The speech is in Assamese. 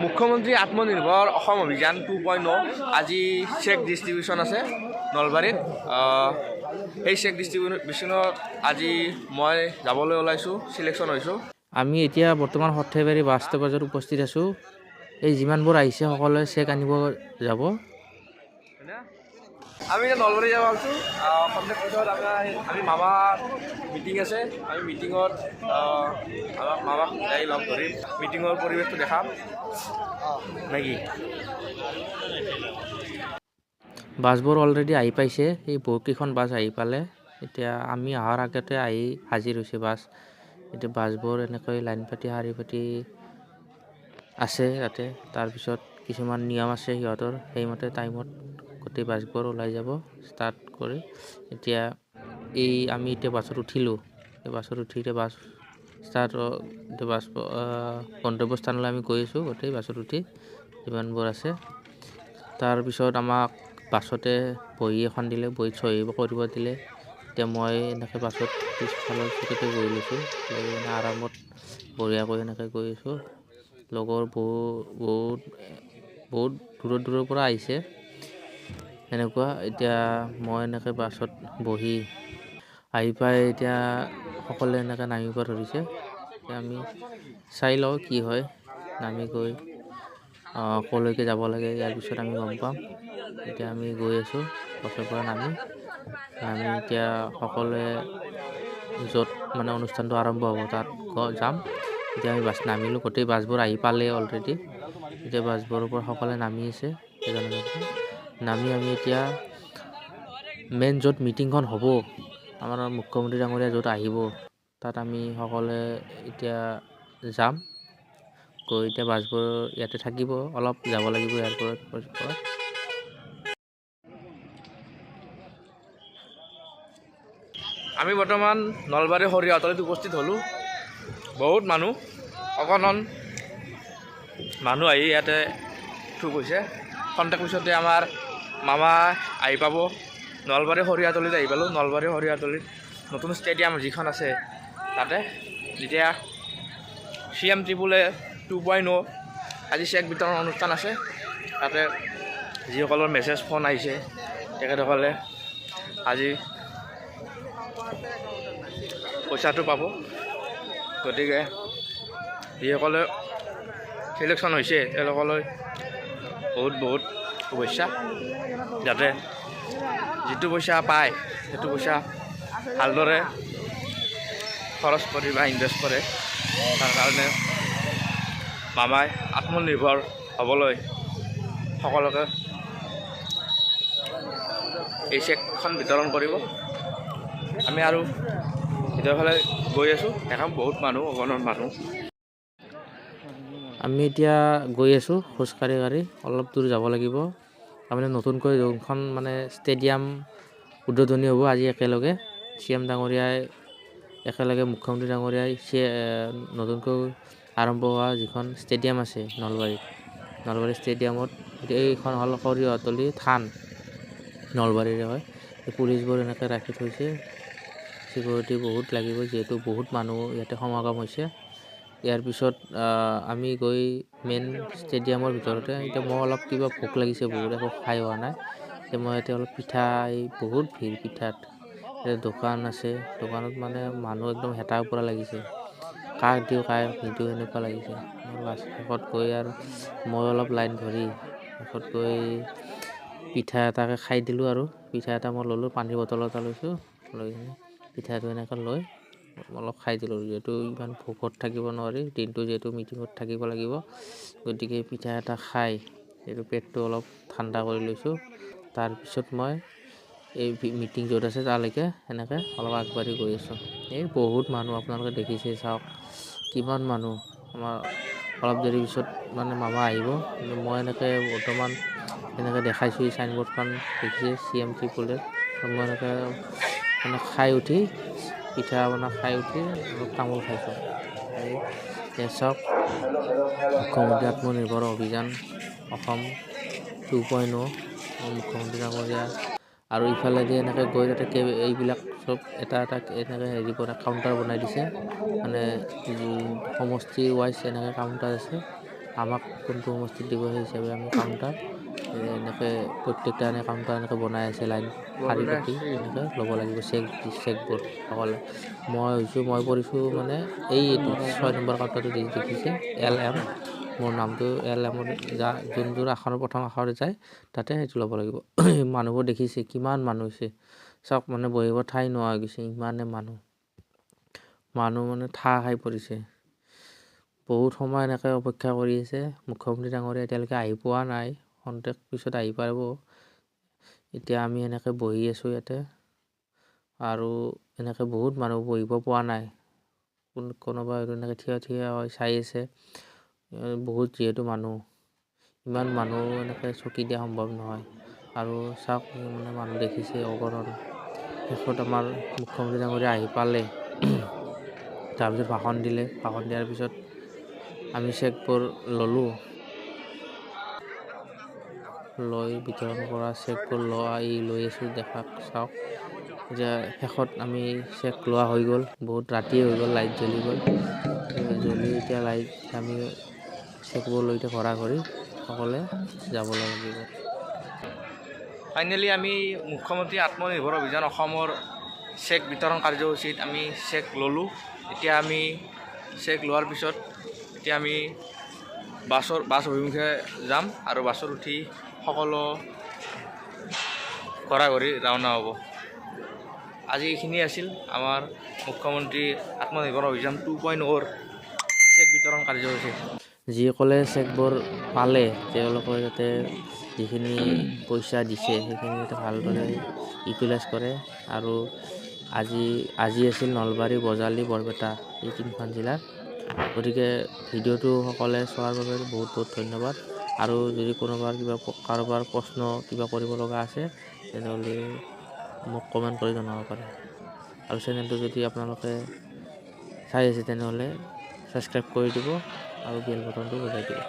মুখ্যমন্ত্ৰী আত্মনিৰ্ভৰ অসম অভিযান 2.0 আজি চেক ডিষ্ট্ৰিবিউশ্যন আছে নলবাৰীত। সেই চেক ডিষ্ট্ৰিবিউশ্যনত আজি মই যাবলৈ ওলাইছোঁ, চিলেকশ্যন হৈছোঁ। আমি এতিয়া বৰ্তমান সৰ্থেবাৰী বাছ ষ্টপেজত উপস্থিত আছোঁ। এই যিমানবোৰ আহিছে সকলোৱে চেক আনিব যাব। আমি এতিয়া নলবাৰী যাব আছোঁ। সন্ধিয়া পিছত আমি মামাৰ মিটিং আছে। আমি মিটিঙত মামাক যাই লগ ধৰিম, মিটিঙৰ পৰিৱেশটো দেখাম নেকি। বাছবোৰ অলৰেডি আহি পাইছে, এই বহুকেইখন বাছ আহি পালে। এতিয়া আমি অহাৰ আগতে আহি হাজিৰ হৈছে বাছ। এতিয়া বাছবোৰ এনেকৈ লাইন পাতি শাৰী পাতি আছে তাতে। তাৰপিছত কিছুমান নিয়ম আছে সিহঁতৰ, সেইমতে টাইমত গোটেই বাছবোৰ ওলাই যাব ষ্টাৰ্ট কৰি। এতিয়া আমি এতিয়া বাছত উঠিলোঁ। এই বাছত উঠি এতিয়া বাছ ষ্টাৰ্ট এতিয়া বাছ গন্তব্যস্থানলৈ আমি গৈ আছোঁ গোটেই বাছত উঠি যিমানবোৰ আছে। তাৰপিছত আমাক বাছতে বহী এখন দিলে, বহীত চহী কৰিব দিলে। এতিয়া মই এনেকৈ বাছত পিছফালৰ চিটতে বহি লৈছোঁ, লৈ কিনে আৰামত বঢ়িয়াকৈ এনেকৈ গৈ আছোঁ। লগৰ বহুত দূৰৰ পৰা আহিছে এনেকুৱা। এতিয়া মই এনেকৈ বাছত বহি আহি পাই এতিয়া সকলোৱে এনেকৈ নামিব ধৰিছে। এতিয়া আমি চাই লওঁ কি হয়, নামি গৈ ক'লৈকে যাব লাগে ইয়াৰ পিছত আমি গম পাম। এতিয়া আমি গৈ আছোঁ বাছৰ পৰা নামি এতিয়া সকলোৱে য'ত মানে অনুষ্ঠানটো আৰম্ভ হ'ব তাত যাম। এতিয়া আমি বাছ নামিলোঁ, গোটেই বাছবোৰ আহি পালে অলৰেডি। এতিয়া বাছবোৰৰ পৰা সকলোৱে নামি আছে এজন এজনকৈ। নামি আমি এতিয়া মেইন য'ত মিটিংখন হ'ব, আমাৰ মুখ্যমন্ত্ৰী ডাঙৰীয়া য'ত আহিব, তাত আমি সকলোৱে এতিয়া যাম। গৈ এতিয়া বাছবোৰ ইয়াতে থাকিব, অলপ যাব লাগিব ইয়াৰ পৰা। আমি বৰ্তমান নলবাৰী সৰিয়হতলীত উপস্থিত হ'লোঁ। বহুত মানুহ, অগণন মানুহ আহি ইয়াতে থোপ হৈছে। খন্তেক পিছতে আমাৰ মামা আহি পাব। নলবাৰী সৰিয়হতলীত আহি পালোঁ। নলবাৰী সৰিয়হতলীত নতুন ষ্টেডিয়াম যিখন আছে তাতে যেতিয়া CM ত্ৰিপুলে 2.0 আজি চেক বিতৰণ অনুষ্ঠান আছে। তাতে যিসকলৰ মেছেজ ফোন আহিছে তেখেতসকলে আজি পইচাটো পাব। গতিকে যিসকলে চিলেকশ্যন হৈছে তেওঁলোকলৈ বহুত শুভেচ্ছা। যাতে যিটো পইচা পায় সেইটো পইচা ভালদৰে খৰচ কৰি বা ইনভেষ্ট কৰে। তাৰ কাৰণে মামাই আত্মনিৰ্ভৰ হ'বলৈ সকলোকে এই চেকখন বিতৰণ কৰিব। আমি আৰু ভিতৰফালে গৈ আছোঁ, দেখাম বহুত মানুহ, অগণন মানুহ। আমি এতিয়া গৈ আছোঁ খোজকাঢ়ি অলপ দূৰ যাব লাগিব। তাৰমানে নতুনকৈ যোনখন মানে ষ্টেডিয়াম উদ্বোধনী হ'ব আজি একেলগে। CM ডাঙৰীয়াই একেলগে মুখ্যমন্ত্ৰী ডাঙৰীয়াই নতুনকৈ আৰম্ভ হোৱা যিখন ষ্টেডিয়াম আছে নলবাৰী ষ্টেডিয়ামত। এইখন হ'ল সৰিয়হতলী থান, নলবাৰীৰে হয়। এই পুলিচবোৰ এনেকৈ ৰাখি থৈছে, চিকিউৰিটি বহুত লাগিব যিহেতু বহুত মানুহ ইয়াতে সমাগম হৈছে। ইয়াৰ পিছত আমি গৈ মেইন ষ্টেডিয়ামৰ ভিতৰতে। এতিয়া মই অলপ কিবা ভোক লাগিছে, বহুত একো খাই হোৱা নাই। এতিয়া মই এতিয়া অলপ পিঠা, বহুত ভিৰ পিঠাত। দোকান আছে, দোকানত মানে মানুহ একদম হেতা ওপৰা লাগিছে, কাক দিওঁ কাক নিদিওঁ এনেকুৱা লাগিছে। শেষত গৈ আৰু মই অলপ লাইন ধৰি শেষত গৈ পিঠা এটাকে খাই দিলোঁ। আৰু পিঠা এটা মই ল'লোঁ, পানীৰ বটল এটা লৈছোঁ, লৈ কিনে পিঠাটো এনেকৈ লৈ অলপ খাই দিলোঁ। যিহেতু ইমান ভোকত থাকিব নোৱাৰি, দিনটো যিহেতু মিটিঙত থাকিব লাগিব, গতিকে পিঠা এটা খাই এইটো পেটটো অলপ ঠাণ্ডা কৰি লৈছোঁ। তাৰপিছত মই এই মিটিং য'ত আছে তালৈকে এনেকৈ অলপ আগবাঢ়ি গৈ আছোঁ। এই বহুত মানুহ আপোনালোকে দেখিছে, চাওক কিমান মানুহ। আমাৰ অলপ দেৰি পিছত মানে মামা আহিব। মই এনেকৈ বৰ্তমান এনেকৈ দেখাইছোঁ, এই চাইনবোৰ্ডখন দেখিছে CM ত্ৰিপুলে। মই এনেকৈ মানে খাই উঠি পিঠা খাই উঠি অলপ তামোল খাইছোঁ। চাওক মুখ্যমন্ত্ৰী আত্মনিৰ্ভৰ অভিযান অসম 2.0 মুখ্যমন্ত্ৰী ডাঙৰীয়া। আৰু ইফালেদি এনেকৈ গৈ তাতে এইবিলাক চব এটা এনেকৈ হেৰি কাউণ্টাৰ বনাই দিছে, মানে সমষ্টি ৱাইজ এনেকৈ কাউণ্টাৰ আছে। আমাক কোনটো সমষ্টিত দিব সেই হিচাপে আমি কাউণ্টাৰ এনেকৈ প্ৰত্যেকটা কাউণ্টাৰ এনেকৈ বনাই আছে লাইন শাৰী পাতি এনেকৈ ল'ব লাগিব চেকবোৰ সকলে। মই পৰিছোঁ মানে এইটো 6 নম্বৰ কাউণ্টাৰটো দেখিছে LM, মোৰ নামটো LMৰ যোনযোৰ আখৰৰ প্ৰথম আখৰ যায় তাতে সেইটো ল'ব লাগিব। মানুহবোৰ দেখিছে কিমান মানুহ হৈছে চাওক, মানে বহিব ঠাই নোহোৱা হৈ গৈছে, ইমানে মানুহ মানে ঠাহ খাই পৰিছে। বহুত সময় এনেকৈ অপেক্ষা কৰি আছে। মুখ্যমন্ত্ৰী ডাঙৰীয়া এতিয়ালৈকে আহি পোৱা নাই, খন্তেক পিছত আহি পাৰিব। এতিয়া আমি এনেকৈ বহি আছোঁ ইয়াতে, আৰু এনেকৈ বহুত মানুহ বহিব পোৱা নাই। কোনোবা এনেকৈ থিয় হৈ চাই আছে। বহুত যিহেতু মানুহ, ইমান মানুহ এনেকৈ চকী দিয়া সম্ভৱ নহয়। আৰু চাওক মানে মানুহ দেখিছে অগণন। শেষত আমাৰ মুখ্যমন্ত্ৰী ডাঙৰীয়া আহি পালে। তাৰপিছত ভাষণ দিয়াৰ পিছত আমি চেকবোৰ ল'লোঁ। লৈ বিতৰণ কৰা চেকবোৰ লৈ আছোঁ, চাওক। এতিয়া শেষত আমি চেক লোৱা হৈ গ'ল। বহুত ৰাতিয়ে হৈ গ'ল, লাইট জ্বলি গ'ল। এতিয়া আমি চেকবোৰ লৈ এতিয়া ঘৰা-ঘৰি সকলোৱে যাবলৈ লাগিব। ফাইনেলি আমি মুখ্যমন্ত্ৰী আত্মনিৰ্ভৰ অভিযান অসমৰ চেক বিতৰণ কাৰ্যসূচীত আমি চেক ল'লোঁ। এতিয়া আমি চেক লোৱাৰ পিছত এতিয়া আমি বাছ অভিমুখে যাম, আৰু বাছত উঠি সকলো ঘৰা-ঘৰি ৰাওনা হ'ব। আজি এইখিনি আছিল আমাৰ মুখ্যমন্ত্ৰী আত্মনিৰ্ভৰ অভিযান 2.0 চেক বিতৰণ কাৰ্যসূচী। যিসকলে চেকবোৰ পালে তেওঁলোকে যাতে যিখিনি পইচা দিছে সেইখিনি যাতে ভালদৰে ইউটিলাইজ কৰে। আৰু আজি আছিল নলবাৰী, বজালী, বৰপেটা এই 3খন জিলাৰ। গতিকে ভিডিঅ'টো সকলে চোৱাৰ বাবে বহুত ধন্যবাদ। আৰু যদি কাৰোবাৰ প্ৰশ্ন কিবা কৰিব লগা আছে তেনেহ'লে মোক কমেণ্ট কৰি জনাব পাৰে। আৰু চেনেলটো যদি আপোনালোকে চাই আছে তেনেহ'লে ছাবস্ক্ৰাইব কৰি দিব আৰু বেল বটনটো বজাই দিব।